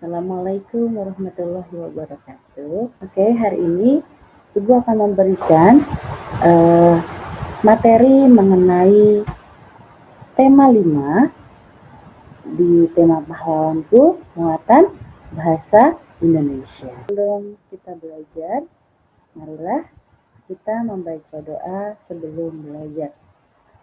Assalamualaikum warahmatullahi wabarakatuh. Oke, hari ini Ibu akan memberikan materi mengenai tema 5 di tema pahlawanku, muatan bahasa Indonesia. Sebelum kita belajar, marilah kita membaca doa sebelum belajar.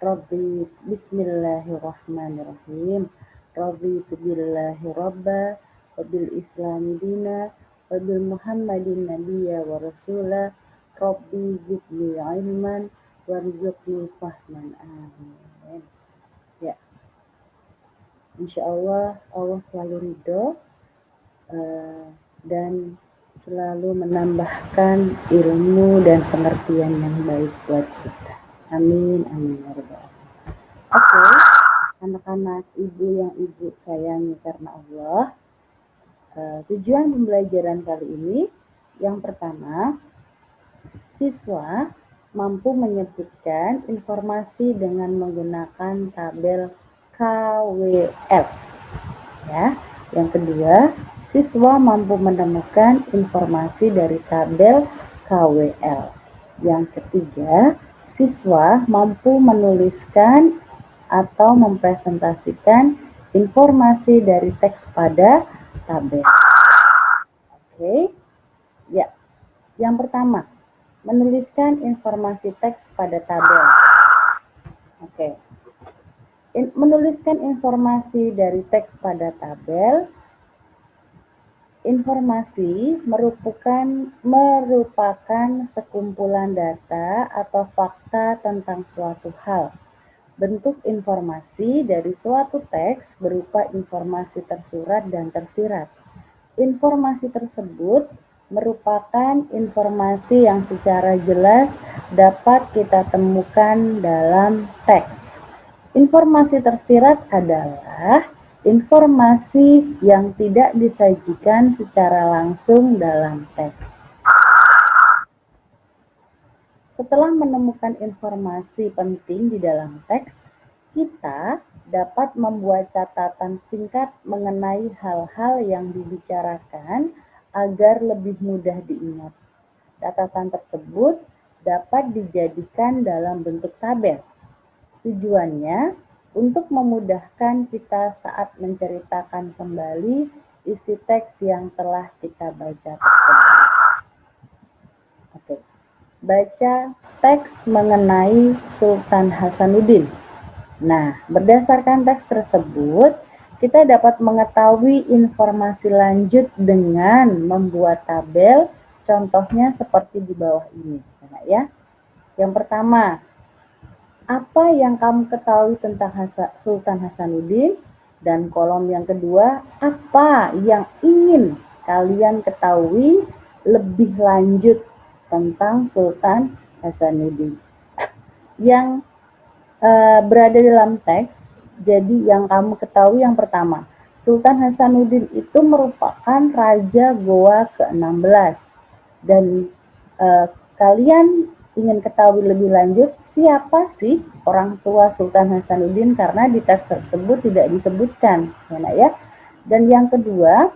Rabbi bismillahirrahmanirrahim. Rabbi billahi rabba wa bil islami dina wa bil muhammadin nabiyya wa rasula. Rabbi zidni ilman warzuqni fahman. Amin. Ya, insya Allah selalu ridho dan selalu menambahkan ilmu dan pengertian yang baik buat kita. Amin, amin ya rabbal alamin. Oke, anak-anak ibu yang ibu sayangi karena Allah, tujuan pembelajaran kali ini yang pertama, siswa mampu menyebutkan informasi dengan menggunakan tabel KWF. Ya, yang kedua, siswa mampu menemukan informasi dari tabel KWL. Yang ketiga, siswa mampu menuliskan atau mempresentasikan informasi dari teks pada tabel. Oke, ya. Yang pertama, menuliskan informasi teks pada tabel. Oke. Menuliskan informasi dari teks pada tabel. Informasi merupakan sekumpulan data atau fakta tentang suatu hal. Bentuk informasi dari suatu teks berupa informasi tersurat dan tersirat. Informasi tersebut merupakan informasi yang secara jelas dapat kita temukan dalam teks. Informasi tersirat adalah informasi yang tidak disajikan secara langsung dalam teks. Setelah menemukan informasi penting di dalam teks, kita dapat membuat catatan singkat mengenai hal-hal yang dibicarakan agar lebih mudah diingat. Catatan tersebut dapat dijadikan dalam bentuk tabel. Tujuannya untuk memudahkan kita saat menceritakan kembali isi teks yang telah kita baca tersebut. Oke. Baca teks mengenai Sultan Hasanuddin. Nah, berdasarkan teks tersebut, kita dapat mengetahui informasi lanjut dengan membuat tabel, contohnya seperti di bawah ini. Nah, ya. Yang pertama, apa yang kamu ketahui tentang Sultan Hasanuddin? Dan kolom yang kedua, apa yang ingin kalian ketahui lebih lanjut tentang Sultan Hasanuddin yang berada dalam teks. Jadi yang kamu ketahui yang pertama, Sultan Hasanuddin itu merupakan Raja Goa ke-16 dan kalian ingin ketahui lebih lanjut siapa sih orang tua Sultan Hasanuddin karena di teks tersebut tidak disebutkan, ya. Dan yang kedua,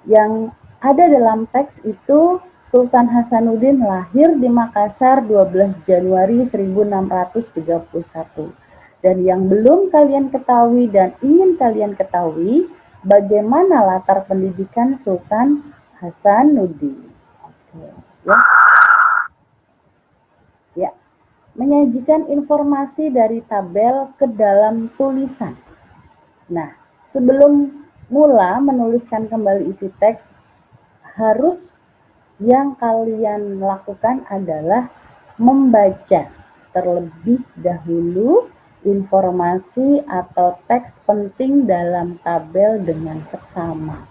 yang ada dalam teks itu Sultan Hasanuddin lahir di Makassar 12 Januari 1631. Dan yang belum kalian ketahui dan ingin kalian ketahui, bagaimana latar pendidikan Sultan Hasanuddin. Oke, ya. Ya, menyajikan informasi dari tabel ke dalam tulisan. Nah, sebelum mula menuliskan kembali isi teks, harus yang kalian lakukan adalah membaca terlebih dahulu informasi atau teks penting dalam tabel dengan seksama.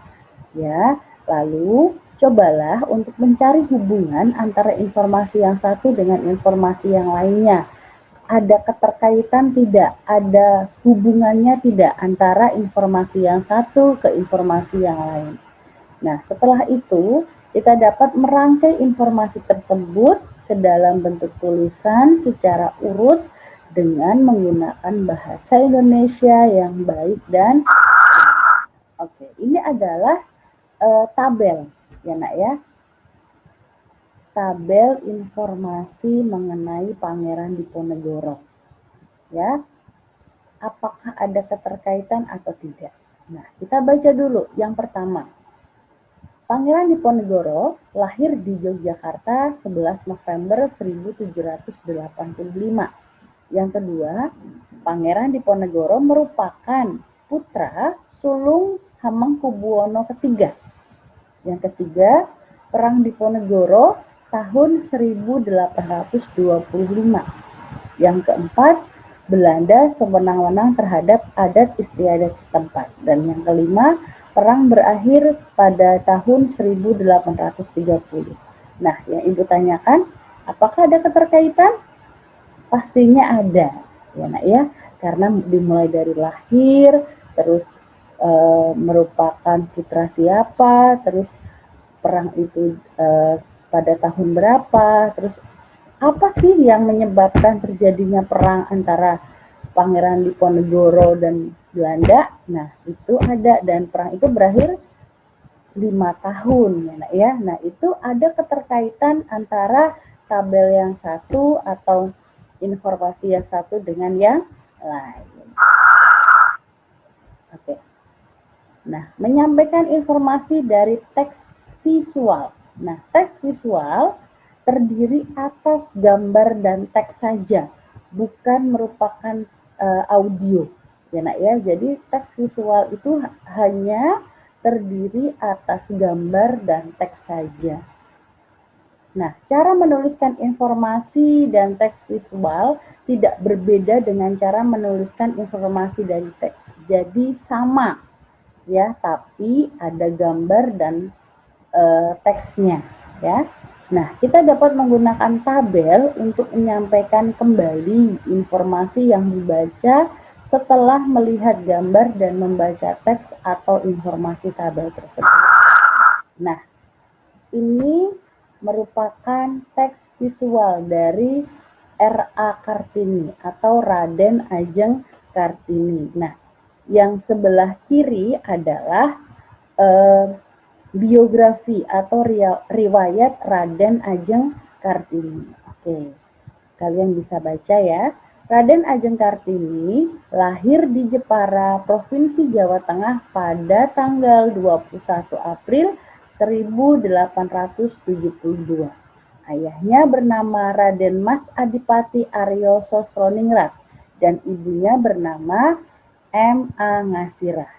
Ya, lalu cobalah untuk mencari hubungan antara informasi yang satu dengan informasi yang lainnya. Ada keterkaitan tidak? Ada hubungannya tidak antara informasi yang satu ke informasi yang lain? Nah, setelah itu kita dapat merangkai informasi tersebut ke dalam bentuk tulisan secara urut dengan menggunakan bahasa Indonesia yang baik dan oke, ini adalah tabel ya nak ya. Tabel informasi mengenai Pangeran Diponegoro. Ya. Apakah ada keterkaitan atau tidak? Nah, kita baca dulu yang pertama. Pangeran Diponegoro lahir di Yogyakarta 11 November 1785. Yang kedua, Pangeran Diponegoro merupakan putra sulung Hamengkubuwono III. Yang ketiga, Perang Diponegoro tahun 1825. Yang keempat, Belanda sewenang-wenang terhadap adat istiadat setempat. Dan yang kelima, perang berakhir pada tahun 1830. Nah, yang Ibu tanyakan, apakah ada keterkaitan? Pastinya ada, ya nak ya, karena dimulai dari lahir, terus merupakan putra siapa, terus perang itu pada tahun berapa, terus apa sih yang menyebabkan terjadinya perang antara Pangeran Diponegoro dan Belanda? Nah, itu ada, dan perang itu berakhir 5 tahun ya nak ya. Nah, itu ada keterkaitan antara tabel yang satu atau informasi yang satu dengan yang lain. Oke. Nah, menyampaikan informasi dari teks visual. Nah, teks visual terdiri atas gambar dan teks saja, bukan merupakan audio. Ya nak ya, jadi teks visual itu hanya terdiri atas gambar dan teks saja. Nah, cara menuliskan informasi dan teks visual tidak berbeda dengan cara menuliskan informasi dari teks. Jadi sama, ya, tapi ada gambar dan teksnya, ya. Nah, kita dapat menggunakan tabel untuk menyampaikan kembali informasi yang dibaca setelah melihat gambar dan membaca teks atau informasi tabel tersebut. Nah, ini merupakan teks visual dari R.A. Kartini atau Raden Ajeng Kartini. Nah, yang sebelah kiri adalah biografi atau riwayat Raden Ajeng Kartini. Oke, kalian bisa baca ya. Raden Ajeng Kartini lahir di Jepara, Provinsi Jawa Tengah pada tanggal 21 April 1872. Ayahnya bernama Raden Mas Adipati Aryo Sosroningrat dan ibunya bernama M.A. Ngasirah.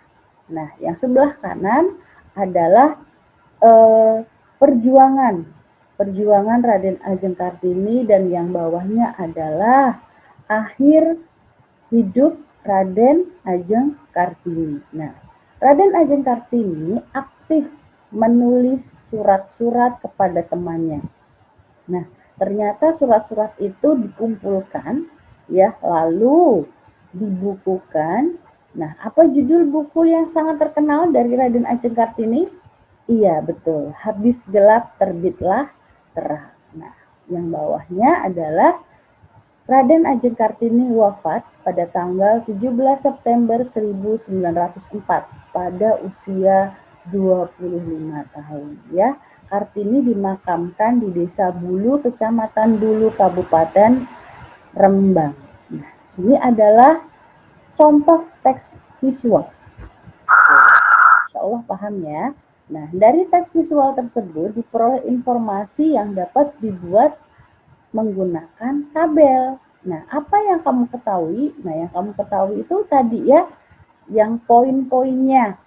Nah, yang sebelah kanan adalah perjuangan Raden Ajeng Kartini, dan yang bawahnya adalah akhir hidup Raden Ajeng Kartini. Nah, Raden Ajeng Kartini aktif menulis surat-surat kepada temannya. Nah, ternyata surat-surat itu dikumpulkan ya, lalu dibukukan. Nah, apa judul buku yang sangat terkenal dari Raden Ajeng Kartini? Iya, betul. Habis gelap terbitlah terang. Nah, yang bawahnya adalah Raden Ajeng Kartini wafat pada tanggal 17 September 1904 pada usia 25 tahun ya. Kartini dimakamkan di Desa Bulu, Kecamatan Bulu, Kabupaten Rembang. Nah, ini adalah contoh teks visual. Insya Allah paham ya. Nah, dari teks visual tersebut diperoleh informasi yang dapat dibuat menggunakan tabel. Nah, apa yang kamu ketahui? Nah, yang kamu ketahui itu tadi ya, yang poin-poinnya.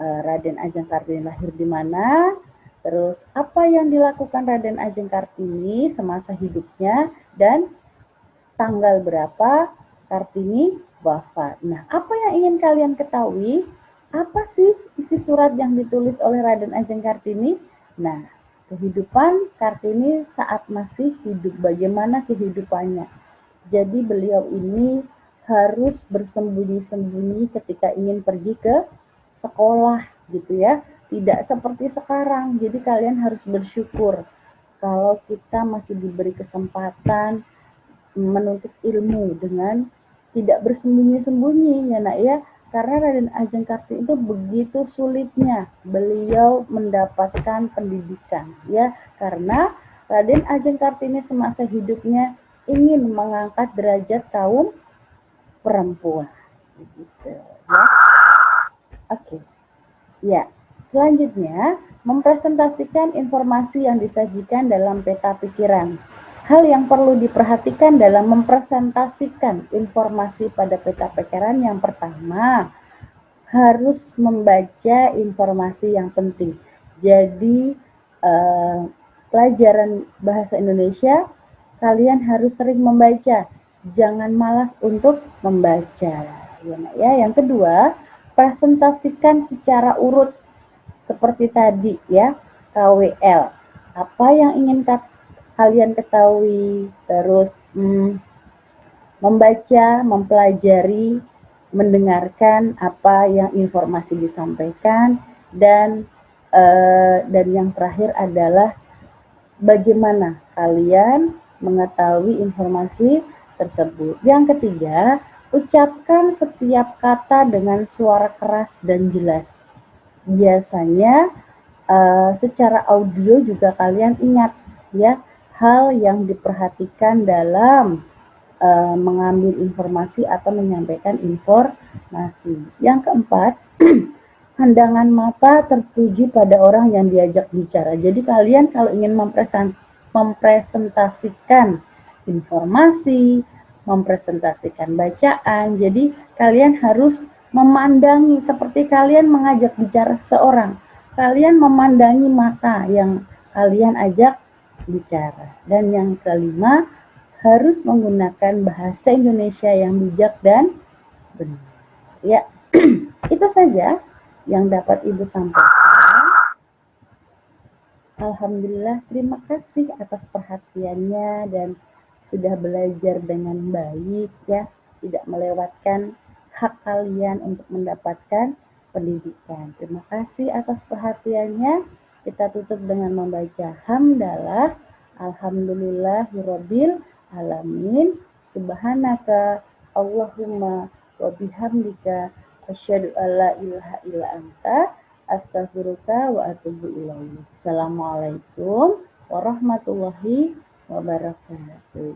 Raden Ajeng Kartini lahir di mana? Terus apa yang dilakukan Raden Ajeng Kartini semasa hidupnya, dan tanggal berapa Kartini wafat. Nah, apa yang ingin kalian ketahui? Apa sih isi surat yang ditulis oleh Raden Ajeng Kartini? Nah, kehidupan Kartini saat masih hidup, bagaimana kehidupannya. Jadi beliau ini harus bersembunyi-sembunyi ketika ingin pergi ke sekolah gitu ya. Tidak seperti sekarang. Jadi kalian harus bersyukur kalau kita masih diberi kesempatan menuntut ilmu dengan tidak bersembunyi-sembunyi ya nak ya. Karena Raden Ajeng Kartini itu begitu sulitnya beliau mendapatkan pendidikan, ya, karena Raden Ajeng Kartini semasa hidupnya ingin mengangkat derajat kaum perempuan, gitu, ya. Oke, ya. Selanjutnya, mempresentasikan informasi yang disajikan dalam peta pikiran. Hal yang perlu diperhatikan dalam mempresentasikan informasi pada peta pikiran yang pertama, harus membaca informasi yang penting. Jadi, pelajaran bahasa Indonesia, kalian harus sering membaca. Jangan malas untuk membaca. Ya, yang kedua, presentasikan secara urut seperti tadi ya, KWL. Apa yang ingin kalian ketahui, terus membaca, mempelajari, mendengarkan apa yang informasi disampaikan, dan yang terakhir adalah bagaimana kalian mengetahui informasi tersebut. Yang ketiga, ucapkan setiap kata dengan suara keras dan jelas. Biasanya secara audio juga kalian ingat ya, hal yang diperhatikan dalam mengambil informasi atau menyampaikan informasi. Yang keempat, pandangan mata tertuju pada orang yang diajak bicara. Jadi kalian kalau ingin mempresentasikan informasi, mempresentasikan bacaan, jadi kalian harus memandangi seperti kalian mengajak bicara seseorang. Kalian memandangi mata yang kalian ajak bicara. Dan yang kelima, harus menggunakan bahasa Indonesia yang bijak dan benar. Ya, itu saja yang dapat Ibu sampaikan. Alhamdulillah, terima kasih atas perhatiannya dan sudah belajar dengan baik ya, tidak melewatkan hak kalian untuk mendapatkan pendidikan. Terima kasih atas perhatiannya. Kita tutup dengan membaca hamdalah, alhamdulillahirabbil alamin, subhanaka Allahumma wa bihamdika asyhadu alla ilaha illa anta astaghfiruka wa atubu ilaik. Assalamualaikum warahmatullahi wabarakatuh.